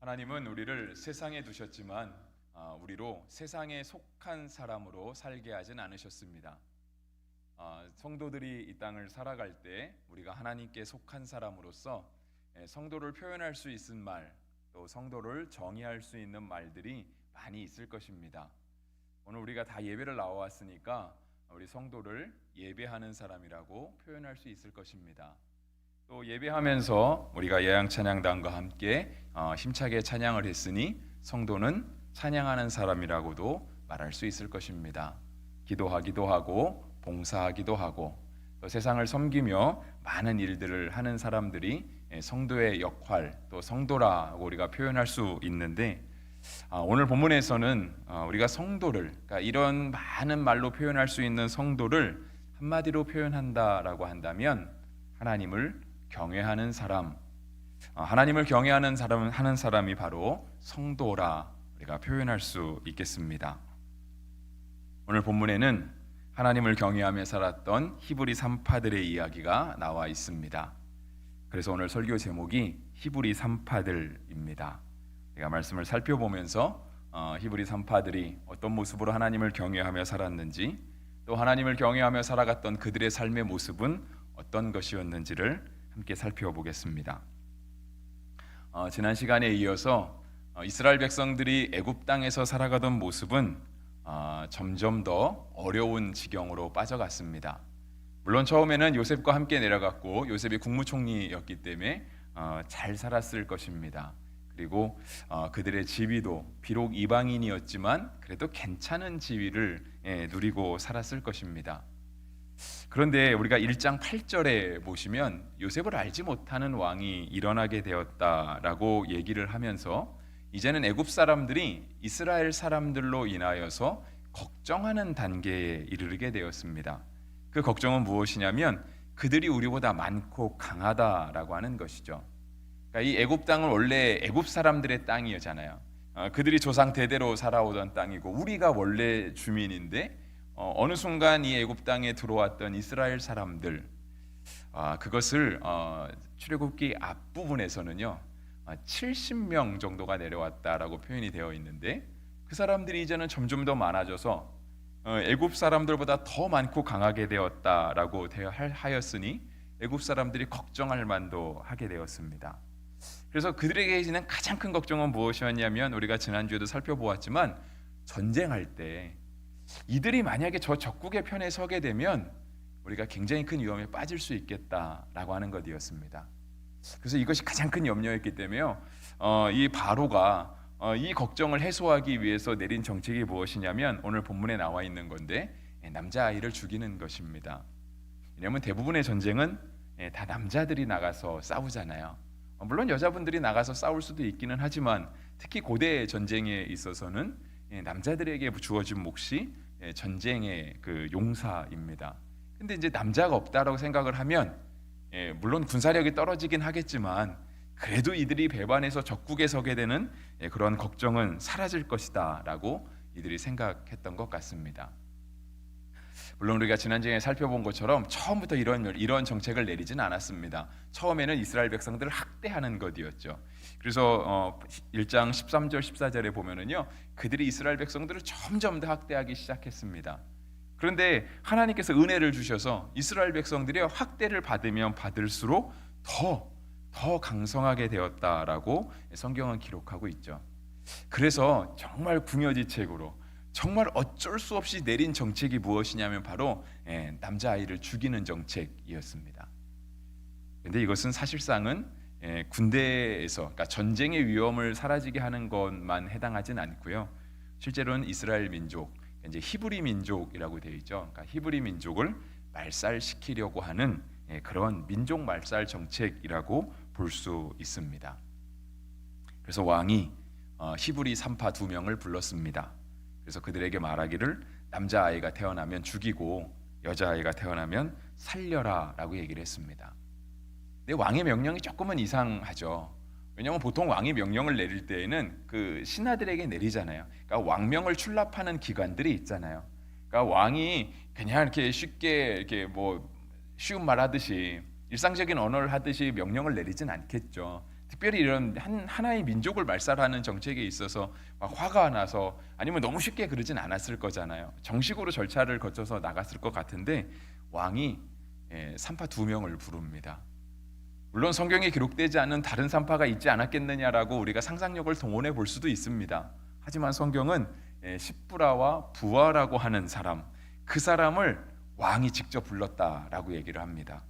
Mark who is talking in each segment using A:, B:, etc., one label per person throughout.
A: 하나님은 우리를 세상에 두셨지만 우리로 세상에 속한 사람으로 살게 하진 않으셨습니다. 성도들이 이 땅을 살아갈 때 우리가 하나님께 속한 사람으로서 성도를 표현할 수 있는 말, 또 성도를 정의할 수 있는 말들이 많이 있을 것입니다. 오늘 우리가 다 예배를 나와왔으니까 우리 성도를 예배하는 사람이라고 표현할 수 있을 것입니다. 또 예배하면서 우리가 예양 찬양단과 함께 힘차게 찬양을 했으니 성도는 찬양하는 사람이라고도 말할 수 있을 것입니다. 기도하기도 하고 봉사하기도 하고 또 세상을 섬기며 많은 일들을 하는 사람들이 성도의 역할, 또 성도라고 우리가 표현할 수 있는데, 오늘 본문에서는 우리가 성도를, 그러니까 이런 많은 말로 표현할 수 있는 성도를 한마디로 표현한다라고 한다면 하나님을 경외하는 사람, 하나님을 경외하는 사람이 바로 성도라 우리가 표현할 수 있겠습니다. 오늘 본문에는 하나님을 경외하며 살았던 히브리 산파들의 이야기가 나와 있습니다. 그래서 오늘 설교 제목이 히브리 산파들입니다. 우리가 말씀을 살펴보면서 히브리 산파들이 어떤 모습으로 하나님을 경외하며 살았는지, 또 하나님을 경외하며 살아갔던 그들의 삶의 모습은 어떤 것이었는지를 함께 살펴보겠습니다. 지난 시간에 이어서 이스라엘 백성들이 애굽 땅에서 살아가던 모습은 점점 더 어려운 지경으로 빠져갔습니다. 물론 처음에는 요셉과 함께 내려갔고 요셉이 국무총리였기 때문에 잘 살았을 것입니다. 그리고 그들의 지위도 비록 이방인이었지만 그래도 괜찮은 지위를 누리고 살았을 것입니다. 그런데 우리가 1장 8절에 보시면 요셉을 알지 못하는 왕이 일어나게 되었다라고 얘기를 하면서 이제는 애굽 사람들이 이스라엘 사람들로 인하여서 걱정하는 단계에 이르게 되었습니다. 그 걱정은 무엇이냐면 그들이 우리보다 많고 강하다라고 하는 것이죠. 그러니까 이 애굽 땅은 원래 애굽 사람들의 땅이었잖아요. 그들이 조상 대대로 살아오던 땅이고 우리가 원래 주민인데 어느 순간 이 애굽 땅에 들어왔던 이스라엘 사람들, 그것을 출애굽기 앞부분에서는요 70명 정도가 내려왔다라고 표현이 되어 있는데, 그 사람들이 이제는 점점 더 많아져서 애굽 사람들보다 더 많고 강하게 되었다라고 하였으니 애굽 사람들이 걱정할 만도 하게 되었습니다. 그래서 그들에게 있는 가장 큰 걱정은 무엇이었냐면, 우리가 지난주에도 살펴보았지만 전쟁할 때 이들이 만약에 저 적국의 편에 서게 되면 우리가 굉장히 큰 위험에 빠질 수 있겠다라고 하는 것이었습니다. 그래서 이것이 가장 큰 염려였기 때문에요, 이 바로가 이 걱정을 해소하기 위해서 내린 정책이 무엇이냐면 오늘 본문에 나와 있는 건데, 남자아이를 죽이는 것입니다. 왜냐하면 대부분의 전쟁은 다 남자들이 나가서 싸우잖아요. 물론 여자분들이 나가서 싸울 수도 있기는 하지만 특히 고대 전쟁에 있어서는 남자들에게 주어진 몫이 전쟁의 그 용사입니다. 근데 이제 남자가 없다라고 생각을 하면 물론 군사력이 떨어지긴 하겠지만 그래도 이들이 배반해서 적국에 서게 되는 그런 걱정은 사라질 것이다라고 이들이 생각했던 것 같습니다. 물론 우리가 지난주에 살펴본 것처럼 처음부터 이런 정책을 내리진 않았습니다. 처음에는 이스라엘 백성들을 학대하는 것이었죠. 그래서 1장 13절 14절에 보면은요, 그들이 이스라엘 백성들을 점점 더 학대하기 시작했습니다. 그런데 하나님께서 은혜를 주셔서 이스라엘 백성들이 학대를 받으면 받을수록 더 강성하게 되었다라고 성경은 기록하고 있죠. 그래서 정말 궁여지책으로 정말 어쩔 수 없이 내린 정책이 무엇이냐면 바로 남자아이를 죽이는 정책이었습니다. 그런데 이것은 사실상은 군대에서, 그러니까 전쟁의 위험을 사라지게 하는 것만 해당하진 않고요. 실제로는 이스라엘 민족, 이제 히브리 민족이라고 되어 있죠. 그러니까 히브리 민족을 말살시키려고 하는 그런 민족 말살 정책이라고 볼 수 있습니다. 그래서 왕이 히브리 산파 2명을 불렀습니다. 그래서 그들에게 말하기를 남자아이가 태어나면 죽이고 여자아이가 태어나면 살려라라고 얘기를 했습니다. 근데 왕의 명령이 조금은 이상하죠. 왜냐하면 보통 왕이 명령을 내릴 때에는 그 신하들에게 내리잖아요. 그러니까 왕명을 출납하는 기관들이 있잖아요. 그러니까 왕이 그냥 이렇게 쉽게 이렇게 뭐 쉬운 말 하듯이 일상적인 언어를 하듯이 명령을 내리진 않겠죠. 특별히 이런 하나의 민족을 말살하는 정책에 있어서 막 화가 나서 아니면 너무 쉽게 그러진 않았을 거잖아요. 정식으로 절차를 거쳐서 나갔을 것 같은데 왕이 산파 2명을 부릅니다. 물론 성경에 기록되지 않은 다른 산파가 있지 않았겠느냐라고 우리가 상상력을 동원해 볼 수도 있습니다. 하지만 성경은 십부라와 부하라고 하는 사람, 그 사람을 왕이 직접 불렀다라고 얘기를 합니다.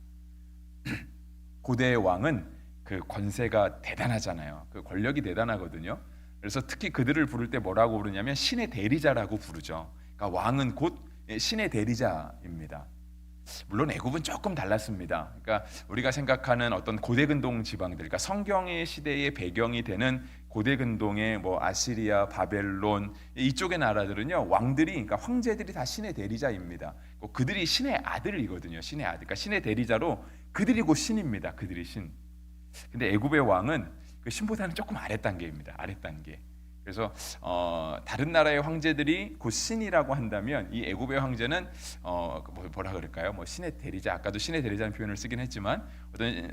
A: 고대의 왕은 그 권세가 대단하잖아요. 그 권력이 대단하거든요. 그래서 특히 그들을 부를 때 뭐라고 부르냐면 신의 대리자라고 부르죠. 그러니까 왕은 곧 신의 대리자입니다. 물론 애굽은 조금 달랐습니다. 그러니까 우리가 생각하는 어떤 고대 근동 지방들, 그러니까 성경의 시대의 배경이 되는 고대 근동의 뭐 아시리아, 바벨론 이쪽의 나라들은요, 왕들이, 그러니까 황제들이 다 신의 대리자입니다. 그들이 신의 아들이거든요. 신의 아들, 그러니까 신의 대리자로 그들이 곧 신입니다. 그들이 신. 근데 애굽의 왕은 그 신보다는 조금 아랫단계입니다. 아랫단계. 그래서 다른 나라의 황제들이 곧 신이라고 한다면 이 애굽의 황제는 뭐라 그럴까요? 뭐 신의 대리자, 아까도 신의 대리자는 표현을 쓰긴 했지만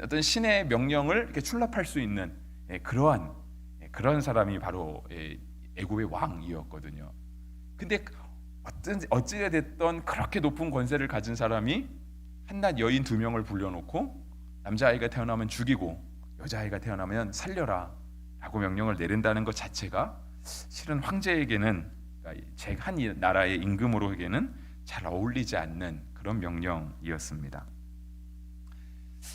A: 어떤 신의 명령을 이렇게 출납할 수 있는 그런 사람이 바로 애굽의 왕이었거든요. 근데 어찌가 됐던 그렇게 높은 권세를 가진 사람이 한낱 여인 2명을 불러놓고 남자아이가 태어나면 죽이고 여자아이가 태어나면 살려라 라고 명령을 내린다는 것 자체가 실은 황제에게는, 그러니까 한 나라의 임금으로에게는 잘 어울리지 않는 그런 명령이었습니다.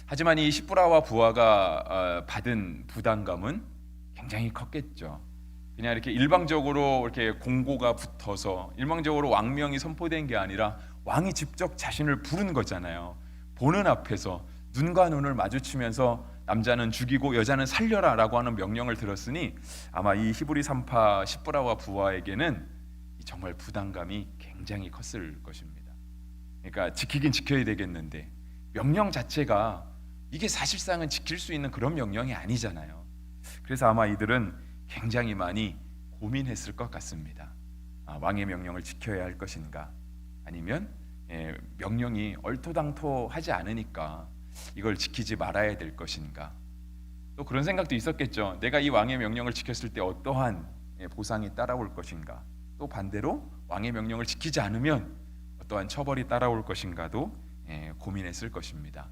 A: 하지만 이 십부라와 부하가 받은 부담감은 굉장히 컸겠죠. 그냥 이렇게 일방적으로 이렇게 공고가 붙어서 일방적으로 왕명이 선포된 게 아니라 왕이 직접 자신을 부른 거잖아요. 보는 앞에서 눈과 눈을 마주치면서 남자는 죽이고 여자는 살려라 라고 하는 명령을 들었으니 아마 이 히브리 산파 십부라와 부하에게는 정말 부담감이 굉장히 컸을 것입니다. 그러니까 지키긴 지켜야 되겠는데 명령 자체가 이게 사실상은 지킬 수 있는 그런 명령이 아니잖아요. 그래서 아마 이들은 굉장히 많이 고민했을 것 같습니다. 왕의 명령을 지켜야 할 것인가, 아니면 명령이 얼토당토하지 않으니까 이걸 지키지 말아야 될 것인가. 또 그런 생각도 있었겠죠. 내가 이 왕의 명령을 지켰을 때 어떠한 보상이 따라올 것인가. 또 반대로 왕의 명령을 지키지 않으면 어떠한 처벌이 따라올 것인가도 고민했을 것입니다.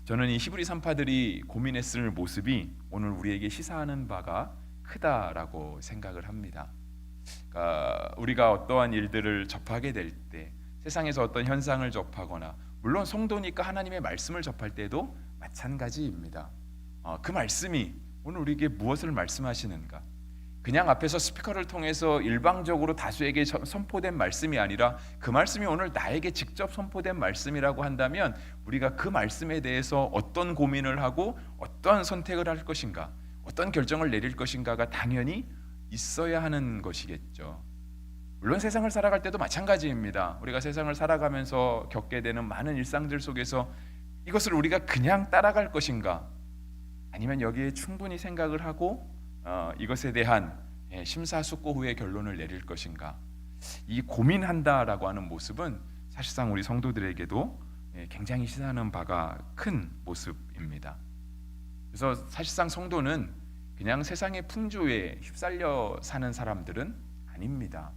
A: 저는 이 히브리 산파들이 고민했을 모습이 오늘 우리에게 시사하는 바가 크다라고 생각을 합니다. 그러니까 우리가 어떠한 일들을 접하게 될 때, 세상에서 어떤 현상을 접하거나, 물론 성도니까 하나님의 말씀을 접할 때도 마찬가지입니다. 그 말씀이 오늘 우리에게 무엇을 말씀하시는가? 그냥 앞에서 스피커를 통해서 일방적으로 다수에게 선포된 말씀이 아니라 그 말씀이 오늘 나에게 직접 선포된 말씀이라고 한다면 우리가 그 말씀에 대해서 어떤 고민을 하고 어떤 선택을 할 것인가, 어떤 결정을 내릴 것인가가 당연히 있어야 하는 것이겠죠. 물론 세상을 살아갈 때도 마찬가지입니다. 우리가 세상을 살아가면서 겪게 되는 많은 일상들 속에서 이것을 우리가 그냥 따라갈 것인가, 아니면 여기에 충분히 생각을 하고 이것에 대한 심사숙고 후에 결론을 내릴 것인가, 이 고민한다라고 하는 모습은 사실상 우리 성도들에게도 굉장히 시사하는 바가 큰 모습입니다. 그래서 사실상 성도는 그냥 세상의 풍조에 휩쓸려 사는 사람들은 아닙니다.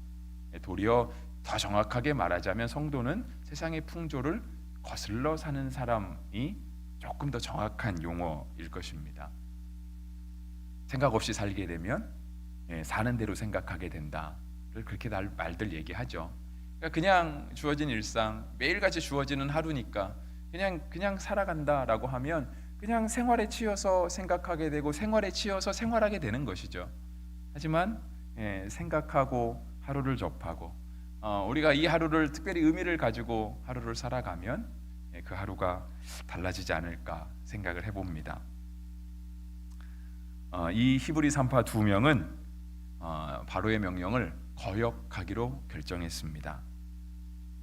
A: 도리어 더 정확하게 말하자면 성도는 세상의 풍조를 거슬러 사는 사람이 조금 더 정확한 용어일 것입니다. 생각 없이 살게 되면 사는 대로 생각하게 된다를 그렇게 말들 얘기하죠. 그러니까 그냥 주어진 일상, 매일같이 주어지는 하루니까 그냥 살아간다라고 하면 그냥 생활에 치여서 생각하게 되고 생활에 치여서 생활하게 되는 것이죠. 하지만 생각하고 하루를 접하고 우리가 이 하루를 특별히 의미를 가지고 하루를 살아가면 그 하루가 달라지지 않을까 생각을 해봅니다. 이 히브리 산파 2명은 바로의 명령을 거역하기로 결정했습니다.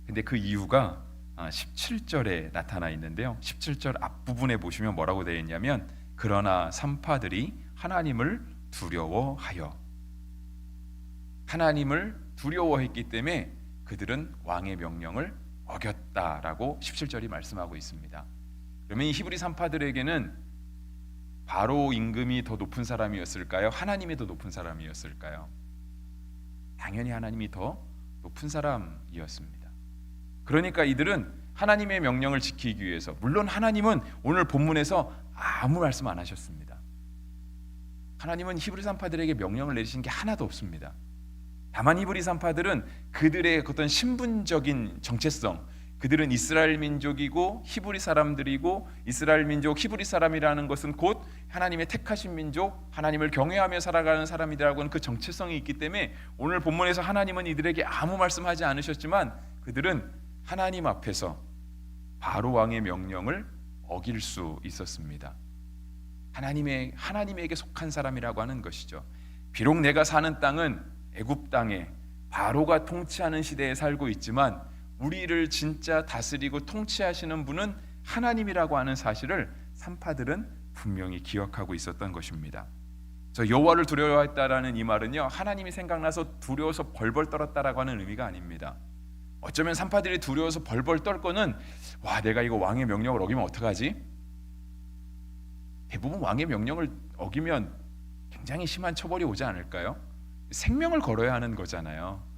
A: 근데 그 이유가 17절에 나타나 있는데요. 17절 앞부분에 보시면 뭐라고 되어 있냐면, 그러나 산파들이 하나님을 두려워하여, 하나님을 두려워했기 때문에 그들은 왕의 명령을 어겼다라고 17절이 말씀하고 있습니다. 그러면 이 히브리 산파들에게는 바로 임금이 더 높은 사람이었을까요? 하나님이 더 높은 사람이었을까요? 당연히 하나님이 더 높은 사람이었습니다. 그러니까 이들은 하나님의 명령을 지키기 위해서, 물론 하나님은 오늘 본문에서 아무 말씀 안 하셨습니다. 하나님은 히브리 산파들에게 명령을 내리신 게 하나도 없습니다. 다만 히브리 산파들은 그들의 어떤 신분적인 정체성, 그들은 이스라엘 민족이고 히브리 사람들이고, 이스라엘 민족 히브리 사람이라는 것은 곧 하나님의 택하신 민족, 하나님을 경외하며 살아가는 사람이라고 하는 그 정체성이 있기 때문에 오늘 본문에서 하나님은 이들에게 아무 말씀하지 않으셨지만 그들은 하나님 앞에서 바로 왕의 명령을 어길 수 있었습니다. 하나님에게 속한 사람이라고 하는 것이죠. 비록 내가 사는 땅은 애굽 땅에 바로가 통치하는 시대에 살고 있지만 우리를 진짜 다스리고 통치하시는 분은 하나님이라고 하는 사실을 산파들은 분명히 기억하고 있었던 것입니다. 저 여호와를 두려워했다라는 이 말은요, 하나님이 생각나서 두려워서 벌벌 떨었다라고 하는 의미가 아닙니다. 어쩌면 산파들이 두려워서 벌벌 떨 거는, 와, 내가 이거 왕의 명령을 어기면 어떡하지? 대부분 왕의 명령을 어기면 굉장히 심한 처벌이 오지 않을까요? 생명을 걸어야 하는 거잖아요.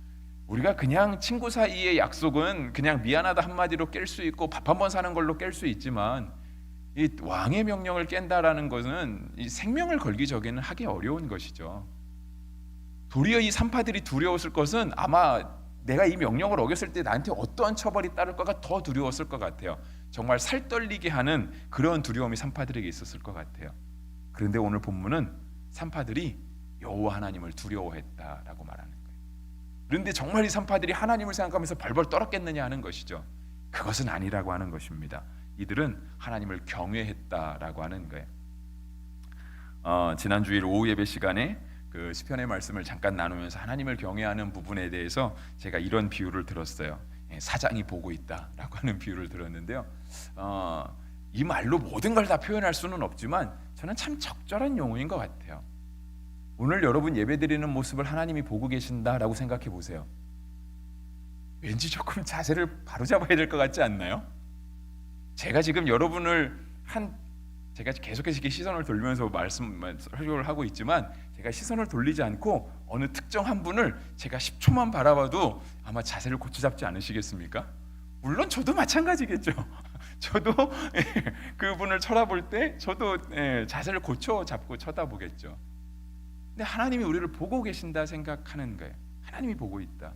A: 우리가 그냥 친구 사이의 약속은 그냥 미안하다 한마디로 깰 수 있고 밥 한 번 사는 걸로 깰 수 있지만, 이 왕의 명령을 깬다라는 것은 이 생명을 걸기 전에는 하기 어려운 것이죠. 도리어 이 산파들이 두려웠을 것은 아마 내가 이 명령을 어겼을 때 나한테 어떠한 처벌이 따를까가 더 두려웠을 것 같아요. 정말 살떨리게 하는 그런 두려움이 산파들에게 있었을 것 같아요. 그런데 오늘 본문은 산파들이 여호와 하나님을 두려워했다라고 말하는 거예요. 그런데 정말 이 산파들이 하나님을 생각하면서 벌벌 떨었겠느냐 하는 것이죠. 그것은 아니라고 하는 것입니다. 이들은 하나님을 경외했다라고 하는 거예요. 지난 주일 오후 예배 시간에 그 시편의 말씀을 잠깐 나누면서 하나님을 경외하는 부분에 대해서 제가 이런 비유를 들었어요. 사장이 보고 있다라고 하는 비유를 들었는데요. 이 말로 모든 걸 다 표현할 수는 없지만 저는 참 적절한 용어인 것 같아요. 오늘 여러분 예배드리는 모습을 하나님이 보고 계신다라고 생각해 보세요. 왠지 조금 자세를 바로잡아야 될 것 같지 않나요? 제가 지금 여러분을 제가 계속해서 이렇게 시선을 돌리면서 설교를 하고 있지만 제가 시선을 돌리지 않고 어느 특정 한 분을 제가 10초만 바라봐도 아마 자세를 고쳐 잡지 않으시겠습니까? 물론 저도 마찬가지겠죠. 저도 그분을 쳐다볼 때 저도 자세를 고쳐 잡고 쳐다보겠죠. 근데 하나님이 우리를 보고 계신다 생각하는 거예요. 하나님이 보고 있다.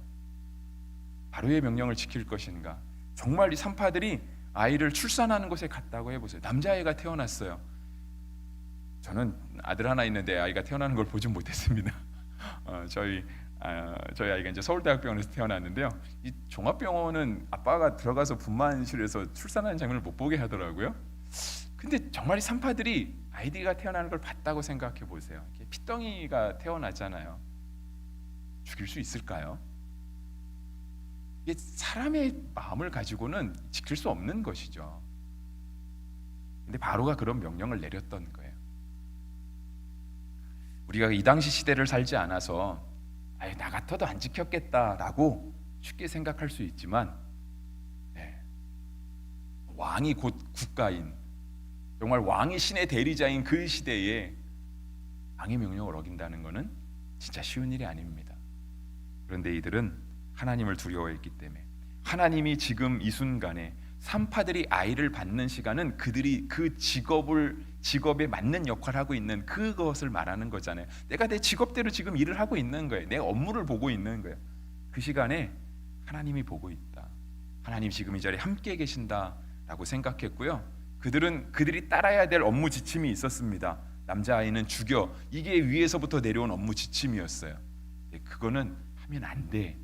A: 바로의 명령을 지킬 것인가? 정말 이 산파들이 아이를 출산하는 곳에 갔다고 해보세요. 남자아이가 태어났어요. 저는 아들 하나 있는데 아이가 태어나는 걸 보지 못했습니다. 저희 아이가 이제 서울대학병원에서 태어났는데요. 이 종합병원은 아빠가 들어가서 분만실에서 출산하는 장면을 못 보게 하더라고요. 근데 정말 이 산파들이 아이가 태어나는 걸 봤다고 생각해 보세요. 피덩이가 태어나잖아요. 죽일 수 있을까요? 이게 사람의 마음을 가지고는 지킬 수 없는 것이죠. 근데 바로가 그런 명령을 내렸던 거예요. 우리가 이 당시 시대를 살지 않아서 나 같아도 안 지켰겠다라고 쉽게 생각할 수 있지만, 왕이 곧 국가인, 정말 왕이 신의 대리자인 그 시대에 왕의 명령을 어긴다는 것은 진짜 쉬운 일이 아닙니다. 그런데 이들은 하나님을 두려워했기 때문에, 하나님이 지금 이 순간에 산파들이 아이를 받는 시간은 그들이 그 직업에 맞는 역할을 하고 있는 그것을 말하는 거잖아요. 내가 내 직업대로 지금 일을 하고 있는 거예요. 내 업무를 보고 있는 거예요. 그 시간에 하나님이 보고 있다. 하나님 지금 이 자리에 함께 계신다라고 생각했고요. 그들이 따라야 될 업무 지침이 있었습니다. 남자아이는 죽여. 이게 위에서부터 내려온 업무 지침이었어요. 그거는 하면 안 돼.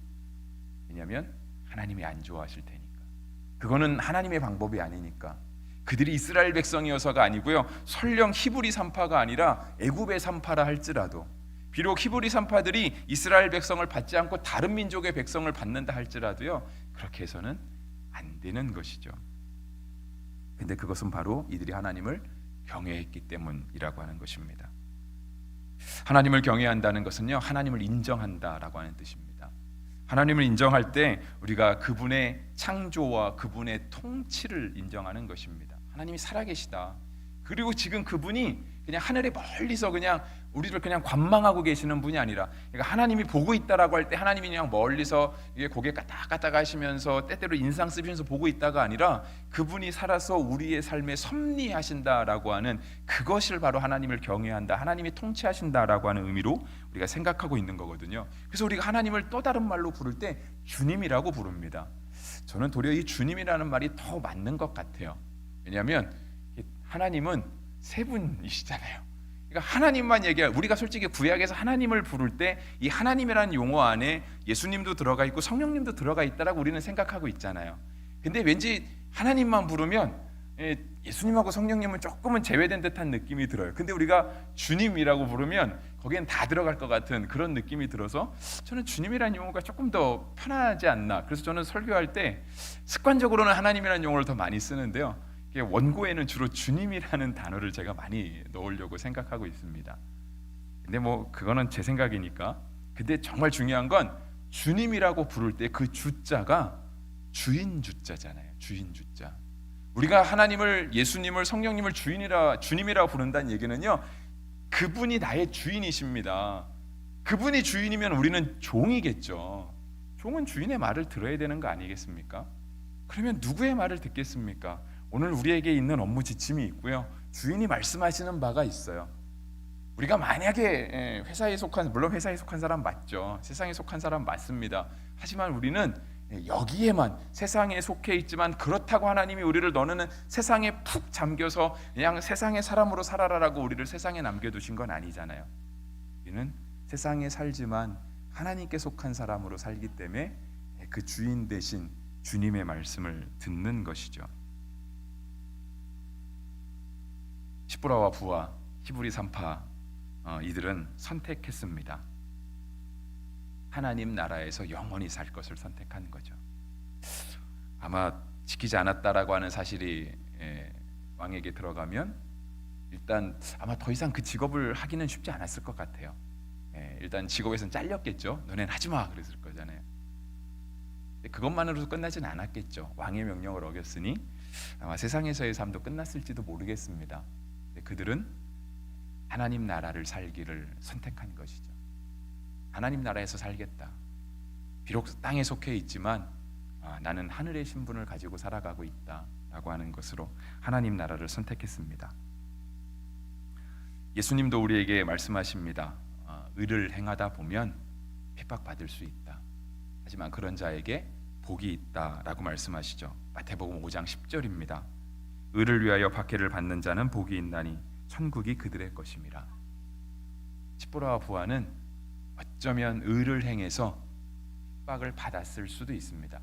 A: 왜냐하면 하나님이 안 좋아하실 테니까. 그거는 하나님의 방법이 아니니까. 그들이 이스라엘 백성이어서가 아니고요, 설령 히브리 산파가 아니라 애굽의 산파라 할지라도, 비록 히브리 산파들이 이스라엘 백성을 받지 않고 다른 민족의 백성을 받는다 할지라도요, 그렇게 해서는 안 되는 것이죠. 근데 그것은 바로 이들이 하나님을 경외했기 때문이라고 하는 것입니다. 하나님을 경외한다는 것은요, 하나님을 인정한다라고 하는 뜻입니다. 하나님을 인정할 때 우리가 그분의 창조와 그분의 통치를 인정하는 것입니다. 하나님이 살아계시다. 그리고 지금 그분이 그냥 하늘에 멀리서 그냥 우리를 그냥 관망하고 계시는 분이 아니라, 그러니까 하나님이 보고 있다라고 할 때 하나님이 그냥 멀리서 이게 고개 까딱까딱 하시면서 때때로 인상 쓰시면서 보고 있다가 아니라 그분이 살아서 우리의 삶에 섭리하신다라고 하는, 그것을 바로 하나님을 경외한다, 하나님이 통치하신다라고 하는 의미로 우리가 생각하고 있는 거거든요. 그래서 우리가 하나님을 또 다른 말로 부를 때 주님이라고 부릅니다. 저는 도리어 이 주님이라는 말이 더 맞는 것 같아요. 왜냐하면 하나님은 세 분이시잖아요. 그러니까 하나님만 얘기해요. 우리가 솔직히 구약에서 하나님을 부를 때 이 하나님이라는 용어 안에 예수님도 들어가 있고 성령님도 들어가 있다라고 우리는 생각하고 있잖아요. 근데 왠지 하나님만 부르면 예수님하고 성령님은 조금은 제외된 듯한 느낌이 들어요. 근데 우리가 주님이라고 부르면 거기엔 다 들어갈 것 같은 그런 느낌이 들어서 저는 주님이라는 용어가 조금 더 편하지 않나. 그래서 저는 설교할 때 습관적으로는 하나님이라는 용어를 더 많이 쓰는데요, 원고에는 주로 주님이라는 단어를 제가 많이 넣으려고 생각하고 있습니다. 근데 뭐 그거는 제 생각이니까. 근데 정말 중요한 건 주님이라고 부를 때 그 주자가 주인 주자잖아요. 주인 주자. 우리가 하나님을, 예수님을, 성령님을 주님이라고 부른다는 얘기는요, 그분이 나의 주인이십니다. 그분이 주인이면 우리는 종이겠죠. 종은 주인의 말을 들어야 되는 거 아니겠습니까? 그러면 누구의 말을 듣겠습니까? 오늘 우리에게 있는 업무 지침이 있고요, 주인이 말씀하시는 바가 있어요. 우리가 만약에 회사에 속한, 물론 회사에 속한 사람 맞죠. 세상에 속한 사람 맞습니다. 하지만 우리는 여기에만, 세상에 속해 있지만 그렇다고 하나님이 우리를 너는 세상에 푹 잠겨서 그냥 세상의 사람으로 살아라라고 우리를 세상에 남겨두신 건 아니잖아요. 우리는 세상에 살지만 하나님께 속한 사람으로 살기 때문에 그 주인 대신 주님의 말씀을 듣는 것이죠. 시브라와 부와 히브리 산파, 이들은 선택했습니다. 하나님 나라에서 영원히 살 것을 선택한 거죠. 아마 지키지 않았다라고 하는 사실이 왕에게 들어가면 일단 아마 더 이상 그 직업을 하기는 쉽지 않았을 것 같아요. 일단 직업에서는 잘렸겠죠. 너넨 하지 마 그랬을 거잖아요. 그것만으로도 끝나진 않았겠죠. 왕의 명령을 어겼으니 아마 세상에서의 삶도 끝났을지도 모르겠습니다. 그들은 하나님 나라를 살기를 선택한 것이죠. 하나님 나라에서 살겠다. 비록 땅에 속해 있지만 나는 하늘의 신분을 가지고 살아가고 있다라고 하는 것으로 하나님 나라를 선택했습니다. 예수님도 우리에게 말씀하십니다. 의를 행하다 보면 핍박받을 수 있다. 하지만 그런 자에게 복이 있다라고 말씀하시죠. 마태복음 5장 10절입니다. 의를 위하여 박해를 받는 자는 복이 있나니 천국이 그들의 것임이라. 시브라와 부하는 어쩌면 의를 행해서 핍박을 받았을 수도 있습니다.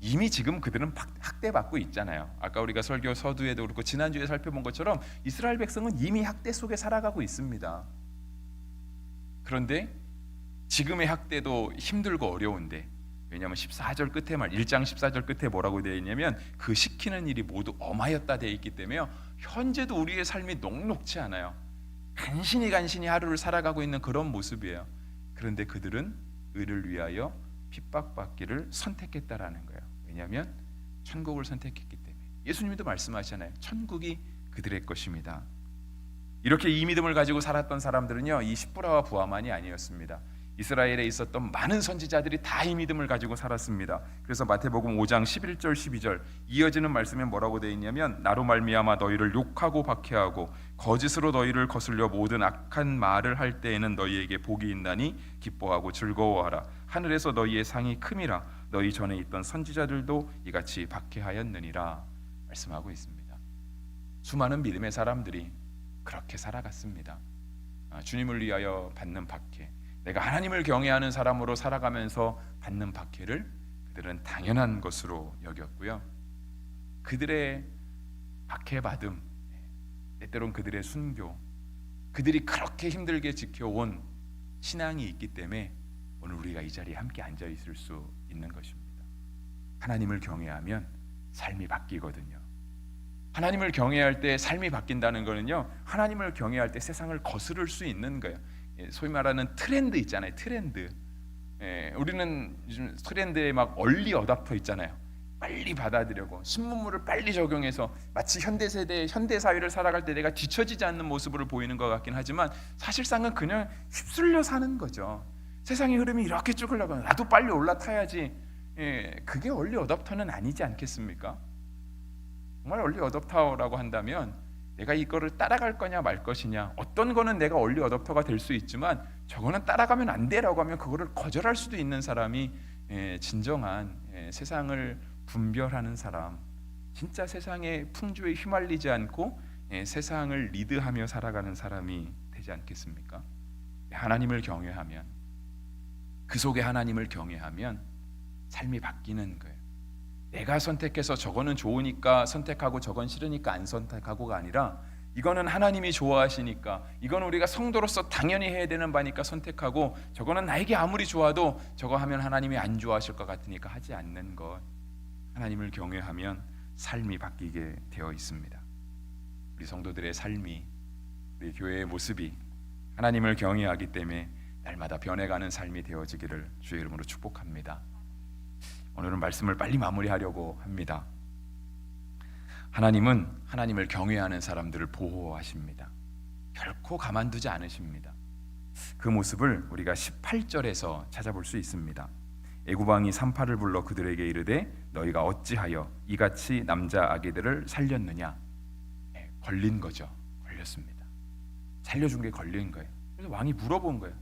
A: 이미 지금 그들은 학대받고 있잖아요. 아까 우리가 설교 서두에도 그렇고 지난주에 살펴본 것처럼 이스라엘 백성은 이미 학대 속에 살아가고 있습니다. 그런데 지금의 학대도 힘들고 어려운데, 왜냐하면 14절 끝에 1장 14절 끝에 뭐라고 되어 있냐면 그 시키는 일이 모두 엄하였다 되어 있기 때문에 현재도 우리의 삶이 녹록지 않아요. 간신히 하루를 살아가고 있는 그런 모습이에요. 그런데 그들은 의를 위하여 핍박받기를 선택했다라는 거예요. 왜냐하면 천국을 선택했기 때문에. 예수님도 말씀하시잖아요. 천국이 그들의 것입니다. 이렇게 이 믿음을 가지고 살았던 사람들은요, 이 시브라와 부하만이 아니었습니다. 이스라엘에 있었던 많은 선지자들이 다 이 믿음을 가지고 살았습니다. 그래서 마태복음 5장 11절 12절 이어지는 말씀에 뭐라고 되어 있냐면, 나로 말미암아 너희를 욕하고 박해하고 거짓으로 너희를 거슬려 모든 악한 말을 할 때에는 너희에게 복이 있나니 기뻐하고 즐거워하라. 하늘에서 너희의 상이 큼이라. 너희 전에 있던 선지자들도 이같이 박해하였느니라 말씀하고 있습니다. 수많은 믿음의 사람들이 그렇게 살아갔습니다. 주님을 위하여 받는 박해, 내가 하나님을 경외하는 사람으로 살아가면서 받는 박해를 그들은 당연한 것으로 여겼고요. 그들의 박해받음, 때때론 그들의 순교, 그들이 그렇게 힘들게 지켜온 신앙이 있기 때문에 오늘 우리가 이 자리에 함께 앉아 있을 수 있는 것입니다. 하나님을 경외하면 삶이 바뀌거든요. 하나님을 경외할 때 삶이 바뀐다는 거는요, 하나님을 경외할 때 세상을 거스를 수 있는 거예요. 소위 말하는 트렌드 있잖아요. 트렌드. 우리는 요즘 트렌드에 막 얼리 어답터 있잖아요. 빨리 받아들이고 신문물을 빨리 적용해서 마치 현대 세대, 현대 사회를 살아갈 때 내가 뒤처지지 않는 모습을 보이는 것 같긴 하지만 사실상은 그냥 휩쓸려 사는 거죠. 세상의 흐름이 이렇게 쭉 흘러가면 나도 빨리 올라타야지. 그게 얼리 어댑터는 아니지 않겠습니까? 정말 얼리 어댑터라고 한다면 내가 이거를 따라갈 거냐 말 것이냐, 어떤 거는 내가 얼리 어댑터가 될 수 있지만 저거는 따라가면 안 돼라고 하면 그거를 거절할 수도 있는 사람이 진정한 세상을 분별하는 사람, 진짜 세상의 풍조에 휘말리지 않고 세상을 리드하며 살아가는 사람이 되지 않겠습니까? 하나님을 경외하면, 그 속에 하나님을 경외하면 삶이 바뀌는 거예요. 내가 선택해서 저거는 좋으니까 선택하고 저건 싫으니까 안 선택하고가 아니라 이거는 하나님이 좋아하시니까, 이건 우리가 성도로서 당연히 해야 되는 바니까 선택하고, 저거는 나에게 아무리 좋아도 저거 하면 하나님이 안 좋아하실 것 같으니까 하지 않는 것. 하나님을 경외하면 삶이 바뀌게 되어 있습니다. 우리 성도들의 삶이, 우리 교회의 모습이 하나님을 경외하기 때문에 날마다 변해가는 삶이 되어지기를 주의 이름으로 축복합니다. 오늘은 말씀을 빨리 마무리하려고 합니다. 하나님은 하나님을 경외하는 사람들을 보호하십니다. 결코 가만두지 않으십니다. 그 모습을 우리가 18절에서 찾아볼 수 있습니다. 애굽왕이 산파를 불러 그들에게 이르되 너희가 어찌하여 이같이 남자 아기들을 살렸느냐. 걸린 거죠. 걸렸습니다. 살려준 게 걸린 거예요. 그래서 왕이 물어본 거예요.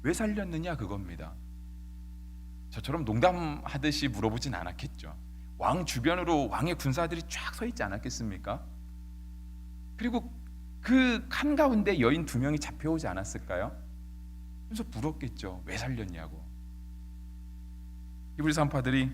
A: 왜 살렸느냐 그겁니다. 저처럼 농담하듯이 물어보진 않았겠죠. 왕 주변으로 왕의 군사들이 쫙 서 있지 않았겠습니까? 그리고 그 한가운데 여인 2명이 잡혀오지 않았을까요? 그래서 물었겠죠. 왜 살렸냐고. 히브리 산파들이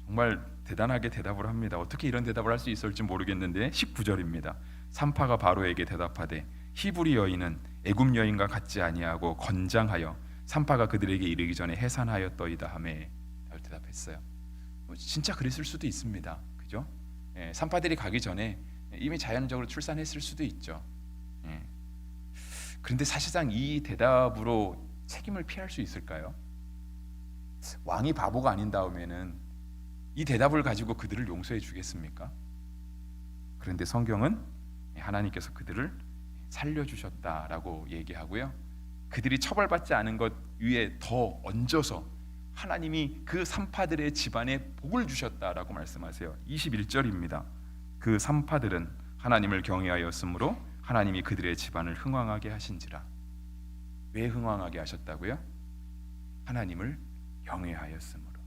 A: 정말 대단하게 대답을 합니다. 어떻게 이런 대답을 할 수 있을지 모르겠는데 19절입니다. 산파가 바로에게 대답하되 히브리 여인은 애굽 여인과 같지 아니하고 건장하여 산파가 그들에게 이르기 전에 해산하였더이다 하매 대답했어요. 진짜 그랬을 수도 있습니다. 그죠? 산파들이 가기 전에 이미 자연적으로 출산했을 수도 있죠. 그런데 사실상 이 대답으로 책임을 피할 수 있을까요? 왕이 바보가 아닌 다음에는 이 대답을 가지고 그들을 용서해 주겠습니까? 그런데 성경은 하나님께서 그들을 살려주셨다라고 얘기하고요. 그들이 처벌받지 않은 것 위에 더 얹어서 하나님이 그 산파들의 집안에 복을 주셨다라고 말씀하세요. 21절입니다. 그 산파들은 하나님을 경외하였으므로 하나님이 그들의 집안을 흥왕하게 하신지라. 왜 흥왕하게 하셨다고요? 하나님을 경외하였으므로.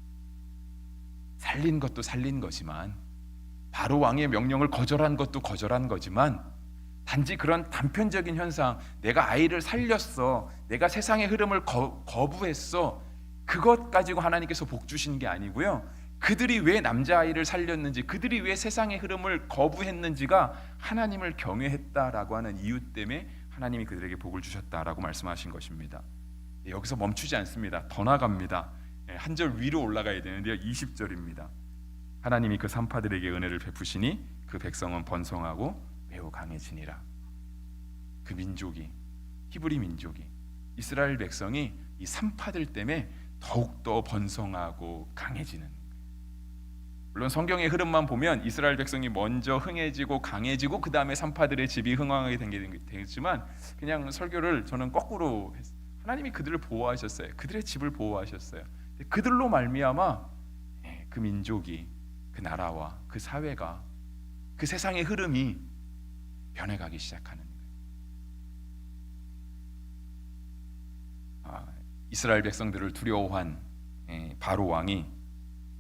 A: 살린 것도 살린 거지만, 바로 왕의 명령을 거절한 것도 거절한 거지만, 단지 그런 단편적인 현상, 내가 아이를 살렸어, 내가 세상의 흐름을 거부했어, 그것 가지고 하나님께서 복 주신 게 아니고요. 그들이 왜 남자아이를 살렸는지, 그들이 왜 세상의 흐름을 거부했는지가 하나님을 경외했다라고 하는 이유 때문에 하나님이 그들에게 복을 주셨다라고 말씀하신 것입니다. 여기서 멈추지 않습니다. 더 나갑니다. 한 절 위로 올라가야 되는데요. 20절입니다. 하나님이 그 산파들에게 은혜를 베푸시니 그 백성은 번성하고 매우 강해지니라. 그 민족이, 히브리 민족이, 이스라엘 백성이 이 산파들 때문에 더욱더 번성하고 강해지는 거예요. 물론 성경의 흐름만 보면 이스라엘 백성이 먼저 흥해지고 강해지고 그 다음에 산파들의 집이 흥왕하게 된 게 되겠지만, 그냥 설교를 저는 거꾸로 했어요. 하나님이 그들을 보호하셨어요. 그들의 집을 보호하셨어요. 그들로 말미암아 그 민족이, 그 나라와 그 사회가, 그 세상의 흐름이 변해가기 시작하는 거예요. 이스라엘 백성들을 두려워한 바로 왕이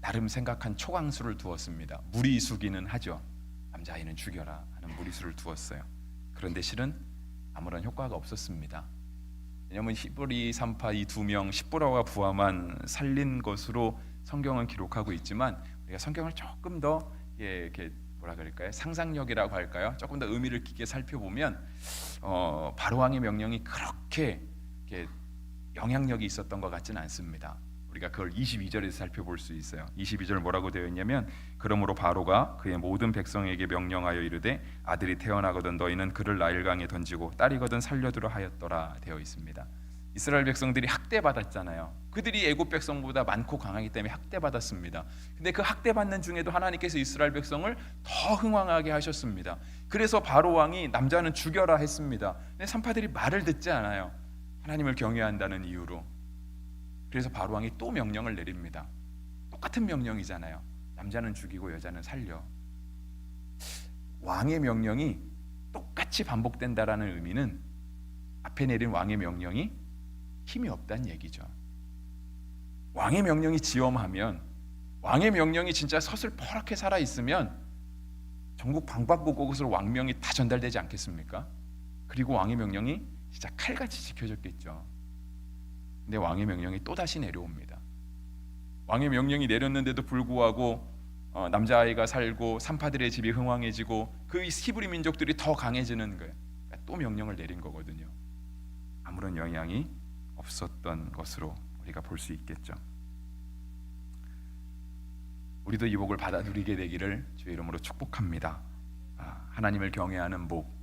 A: 나름 생각한 초강수를 두었습니다. 무리수기는 하죠. 남자아이는 죽여라 하는 무리수를 두었어요. 그런데 실은 아무런 효과가 없었습니다. 왜냐하면 히브리 산파 이 2명 십보라와 부하만 살린 것으로 성경은 기록하고 있지만, 우리가 성경을 조금 더 이렇게 뭐라 그럴까요? 상상력이라고 할까요? 조금 더 의미를 깊게 살펴보면 바로 왕의 명령이 그렇게 영향력이 있었던 것 같지는 않습니다. 우리가 그걸 22절에서 살펴볼 수 있어요. 22절 뭐라고 되어 있냐면, 그러므로 바로가 그의 모든 백성에게 명령하여 이르되 아들이 태어나거든 너희는 그를 나일강에 던지고 딸이거든 살려두라 하였더라 되어 있습니다. 이스라엘 백성들이 학대받았잖아요. 그들이 애굽 백성보다 많고 강하기 때문에 학대받았습니다. 근데 그 학대받는 중에도 하나님께서 이스라엘 백성을 더 흥왕하게 하셨습니다. 그래서 바로 왕이 남자는 죽여라 했습니다. 근데 산파들이 말을 듣지 않아요. 하나님을 경외한다는 이유로. 그래서 바로 왕이 또 명령을 내립니다. 똑같은 명령이잖아요. 남자는 죽이고 여자는 살려. 왕의 명령이 똑같이 반복된다라는 의미는 앞에 내린 왕의 명령이 힘이 없다는 얘기죠. 왕의 명령이 지엄하면, 왕의 명령이 진짜 서슬퍼렇게 살아있으면 전국 방방곡곡으로 왕명이 다 전달되지 않겠습니까? 그리고 왕의 명령이 진짜 칼같이 지켜졌겠죠. 근데 왕의 명령이 또다시 내려옵니다. 왕의 명령이 내렸는데도 불구하고 남자아이가 살고 산파들의 집이 흥왕해지고 그 히브리 민족들이 더 강해지는 거예요. 그러니까 또 명령을 내린 거거든요. 아무런 영향이 없었던 것으로 우리가 볼 수 있겠죠. 우리도 이 복을 받아 누리게 되기를 주의 이름으로 축복합니다. 하나님을 경외하는 복,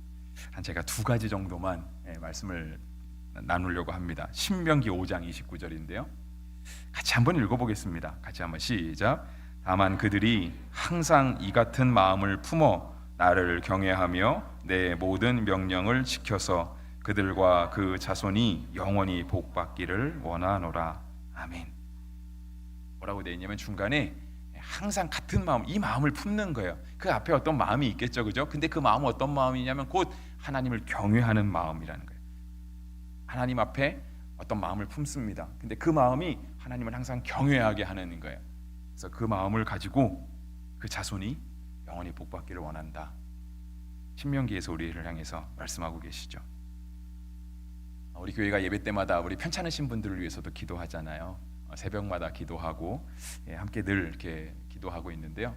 A: 제가 두 가지 정도만 말씀을 나누려고 합니다. 신명기 5장 29절인데요. 같이 한번 읽어보겠습니다. 같이 한번 시작. 다만 그들이 항상 이 같은 마음을 품어 나를 경외하며 내 모든 명령을 지켜서 그들과 그 자손이 영원히 복받기를 원하노라. 아멘. 뭐라고 되어 있냐면 중간에 항상 같은 마음, 이 마음을 품는 거예요. 그 앞에 어떤 마음이 있겠죠, 그죠? 근데 그 마음은 어떤 마음이냐면 곧 하나님을 경외하는 마음이라는 거예요. 하나님 앞에 어떤 마음을 품습니다. 근데 그 마음이 하나님을 항상 경외하게 하는 거예요. 그래서 그 마음을 가지고 그 자손이 영원히 복받기를 원한다. 신명기에서 우리를 향해서 말씀하고 계시죠. 우리 교회가 예배 때마다 우리 편찮으신 분들을 위해서도 기도하잖아요. 새벽마다 기도하고 함께 늘 이렇게 기도하고 있는데요.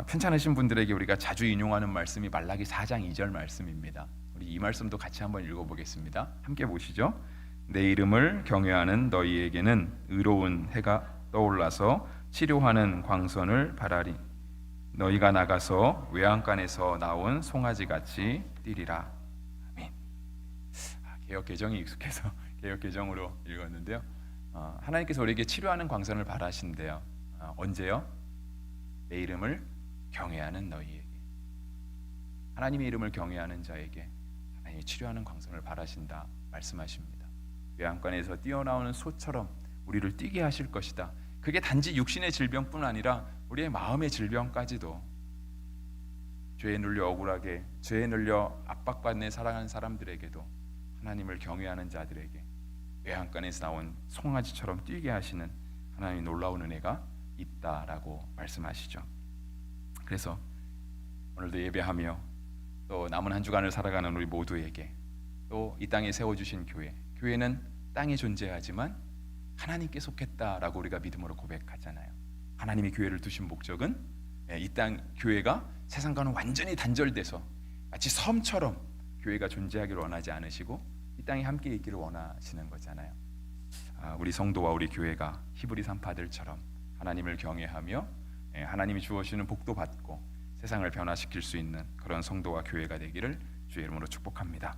A: 편찮으신 분들에게 우리가 자주 인용하는 말씀이 말라기 4장 2절 말씀입니다. 우리 이 말씀도 같이 한번 읽어보겠습니다. 함께 보시죠. 내 이름을 경외하는 너희에게는 의로운 해가 떠올라서 치료하는 광선을 바라리. 너희가 나가서 외양간에서 나온 송아지같이 뛰리라. 아멘. 개역 개정이 익숙해서 개역 개정으로 읽었는데요. 하나님께서 우리에게 치료하는 광선을 바라신대요. 언제요? 내 이름을 경외하는 너희에게. 하나님의 이름을 경외하는 자에게 하나님이 치료하는 광선을 바라신다 말씀하십니다. 외양간에서 뛰어나오는 소처럼 우리를 뛰게 하실 것이다. 그게 단지 육신의 질병뿐 아니라 우리의 마음의 질병까지도, 죄에 눌려 억울하게, 죄에 눌려 압박받는 사랑하는 사람들에게도 하나님을 경외하는 자들에게 외양간에서 나온 송아지처럼 뛰게 하시는 하나님의 놀라운 은혜가 있다라고 말씀하시죠. 그래서 오늘도 예배하며 또 남은 한 주간을 살아가는 우리 모두에게, 또 이 땅에 세워주신 교회는 땅에 존재하지만 하나님께 속했다라고 우리가 믿음으로 고백하잖아요. 하나님이 교회를 두신 목적은 이 땅 교회가 세상과는 완전히 단절돼서 마치 섬처럼 교회가 존재하기를 원하지 않으시고 이 땅에 함께 있기를 원하시는 거잖아요. 우리 성도와 우리 교회가 히브리 산파들처럼 하나님을 경외하며 하나님이 주어주시는 복도 받고 세상을 변화시킬 수 있는 그런 성도와 교회가 되기를 주의 이름으로 축복합니다.